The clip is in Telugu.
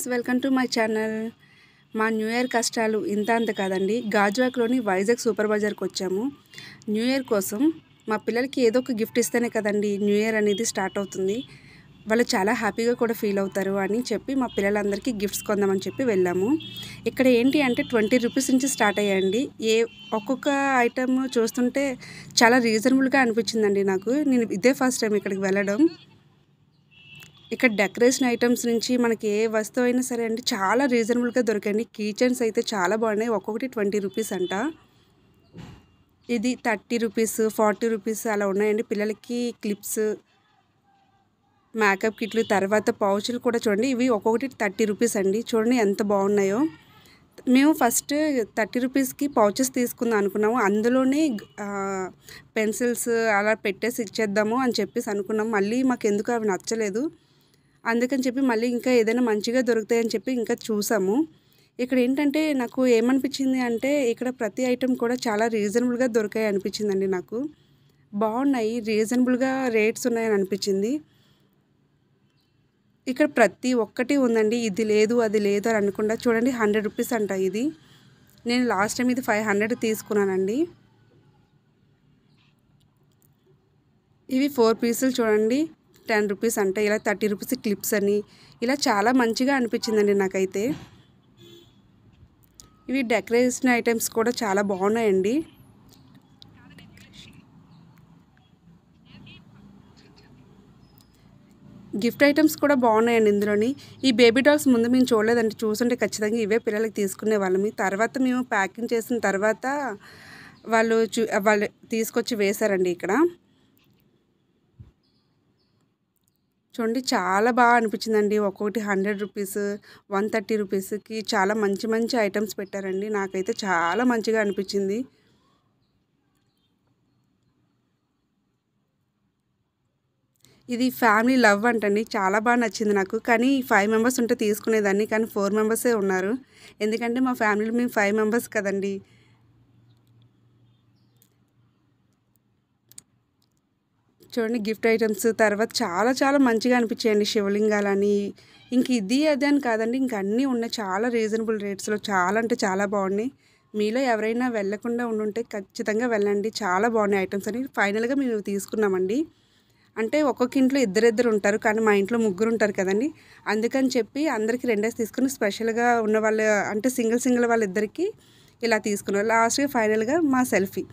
Friends, welcome to my channel. మా న్యూ ఇయర్ కష్టాలు ఇంత అంత కాదండి. గాజువాకలోని వైజాగ్ సూపర్ బజార్కి వచ్చాము. న్యూ ఇయర్ కోసం మా పిల్లలకి ఏదో ఒక గిఫ్ట్ ఇస్తేనే కదండి న్యూ ఇయర్ అనేది స్టార్ట్ అవుతుంది. వాళ్ళు చాలా హ్యాపీగా కూడా ఫీల్ అవుతారు అని చెప్పి మా పిల్లలందరికీ గిఫ్ట్స్ కొందామని చెప్పి వెళ్ళాము. ఇక్కడ ఏంటి అంటే 20 రూపీస్ నుంచి స్టార్ట్ అయ్యాయండి. ఒక్కొక్క ఐటమ్ చూస్తుంటే చాలా రీజనబుల్గా అనిపించిందండి నాకు. నేను ఇదే ఫస్ట్ టైం ఇక్కడికి వెళ్ళడం. ఇక్కడ డెకరేషన్ ఐటమ్స్ నుంచి మనకి ఏ వస్తువు అయినా సరే అండి చాలా రీజనబుల్గా దొరికాయండి. కీ చైన్స్ అయితే చాలా బాగున్నాయి. ఒక్కొక్కటి 20 రూపీస్ అంట. ఇది 30 రూపీస్, 40 రూపీస్ అలా ఉన్నాయండి. పిల్లలకి క్లిప్స్, మేకప్ కిట్లు, తర్వాత పౌచులు కూడా చూడండి. ఇవి ఒక్కొక్కటి 30 రూపీస్ అండి. చూడండి ఎంత బాగున్నాయో. మేము ఫస్ట్ 30 రూపీస్కి పౌచెస్ తీసుకుందాం అనుకున్నాము. అందులోనే పెన్సిల్స్ అలా పెట్టేసి ఇచ్చేద్దాము అని చెప్పేసి అనుకున్నాము. మళ్ళీ మాకు ఎందుకు అవి నచ్చలేదు. అందుకని చెప్పి మళ్ళీ ఇంకా ఏదైనా మంచిగా దొరుకుతాయని చెప్పి ఇంకా చూసాము. ఇక్కడ ఏంటంటే నాకు ఏమనిపించింది అంటే ఇక్కడ ప్రతి ఐటెం కూడా చాలా రీజనబుల్గా దొరికాయి అనిపించిందండి నాకు. బాగున్నాయి, రీజనబుల్గా రేట్స్ ఉన్నాయని అనిపించింది. ఇక్కడ ప్రతి ఒక్కటి ఉందండి. ఇది లేదు అది లేదు అని అనకుండా చూడండి 100 రూపీస్ అంట ఇది. నేను లాస్ట్ టైం ఇది 500 తీసుకున్నానండి. ఇవి 4 పీసులు చూడండి 10 రూపీస్ అంట. ఇలా 30 రూపీస్ క్లిప్స్ అని ఇలా చాలా మంచిగా అనిపించిందండి నాకైతే. ఇవి డెకరేషన్ ఐటమ్స్ కూడా చాలా బాగున్నాయండి. గిఫ్ట్ ఐటమ్స్ కూడా బాగున్నాయండి ఇందులోని. ఈ బేబీ డాల్స్ ముందు మేము చూడలేదండి. చూసుంటే ఖచ్చితంగా ఇవే పిల్లలకి తీసుకునే వాళ్ళమి. తర్వాత మేము ప్యాకింగ్ చేసిన తర్వాత వాళ్ళు తీసుకొచ్చి వేశారండి ఇక్కడ. చూడండి చాలా బాగా అనిపించిందండి. ఒక్కొక్కటి 100 రూపీస్, 130 రూపీస్కి చాలా మంచి మంచి ఐటమ్స్ పెట్టారండి. నాకైతే చాలా మంచిగా అనిపించింది. ఇది ఫ్యామిలీ లవ్ అంటండి. చాలా బాగా నచ్చింది నాకు. కానీ 5 మెంబర్స్ ఉంటే తీసుకునేదాన్ని, కానీ 4 మెంబర్సే ఉన్నారు. ఎందుకంటే మా ఫ్యామిలీలో మేము 5 మెంబర్స్ కదండి. చూడండి గిఫ్ట్ ఐటమ్స్ తర్వాత చాలా చాలా మంచిగా అనిపించాయండి. శివలింగాలని ఇంక ఇది అది అని కాదండి, ఇంక అన్నీ ఉన్నాయి. చాలా రీజనబుల్ రేట్స్లో చాలా అంటే చాలా బాగున్నాయి. మీలో ఎవరైనా వెళ్ళకుండా ఉండుంటే ఖచ్చితంగా వెళ్ళండి. చాలా బాగున్నాయి ఐటమ్స్ అని. ఫైనల్గా మేము తీసుకున్నామండి. అంటే ఒక్కొక్క ఇంట్లో ఇద్దరిద్దరు ఉంటారు, కానీ మా ఇంట్లో ముగ్గురు ఉంటారు కదండి. అందుకని చెప్పి అందరికీ 2 తీసుకుని స్పెషల్గా ఉన్న వాళ్ళు అంటే సింగిల్ వాళ్ళిద్దరికీ ఇలా తీసుకున్నారు. లాస్ట్గా ఫైనల్గా మా సెల్ఫీ.